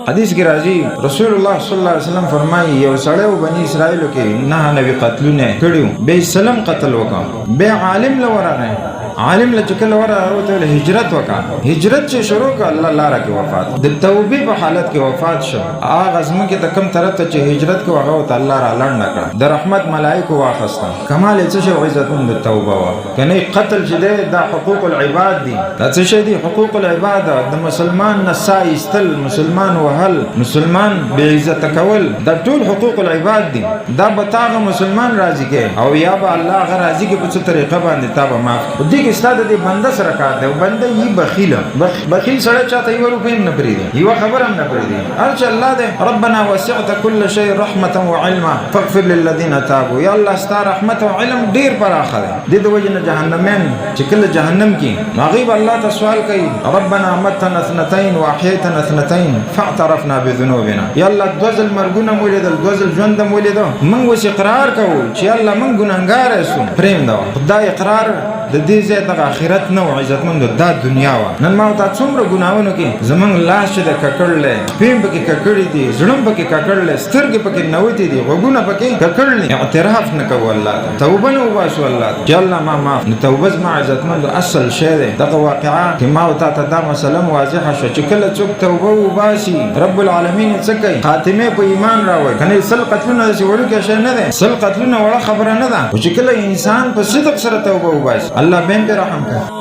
حدیث کې راځي رسول الله صلی الله علیه وسلم فرمایي یو سړی بنی اسرائیل کې نه نبی قتلونه کړیو به سلام قتل وکړ به عالم لورغه عالم لچکل ورغه ته هجرت وکړه هجرت چې شروع کړ الله لاره کې وفات د توبې په حالت کې وفات شو هغه زمون کې د کم طرف ته چې هجرت کو هغه ته الله را لړ نکړه د رحمت ملائکه واخسته کمال څه شو عزتون د توبه وا کنه قتل چې د حقوق العباد دي دا څه شي دي حقوق العباد د مسلمان نسای استل مسلمان وهل مسلمان به عزت کول دا ټول حقوق العباد دي دا بتاغه مسلمان راضي کې او یا به الله غ راضي کې په څه طریقه باندې تابه معاف دي کې ستاده دي بنده سره کار دی بنده یې بخیل بخیل سره چاته یو روپې نه پریدي یو خبر هم نه پریدي ارچ الله دې ربنا وسعت كل شيء رحمه وعلما فاغفر للذين تابوا یا الله ستاره رحمت او علم ډیر پراخه دی د وجه جهنمین چې کله جهنم کې غیب الله ته سوال کوي ربنا متنا اثنتين واحييتنا اثنتين فاعترفنا بذنوبنا یا الله دوزل مرګونه مولیدل دوزل ژوند مولیدو موږ وس اقرار کوو چې الله موږ ګناهګار یو پریم دا خدای اقرار د دې ځای د آخرت نو عزتمند د دنیا وا نن ما ته څومره ګناونه کې زمنګ لاش د ککړلې پیم پکې ککړې دي زړم پکې ککړلې سترګې پکې نوتی دي وګونه پکې ککړلې اعتراف نه کوي الله توبه نو واسو الله جل ما توبه ما عزتمند اصل شی دی دغه واقعا چې ما ته دا مسله واضحه شو چې کله څوک توبه وباسي رب العالمین څه کوي خاتمه په ایمان راوړي کنه سل قتلونه چې ورکه شي نه ده سل قتلونه وړه خبره نه ده چې کله انسان په صدق سره توبه وباسي الله به رحم کوي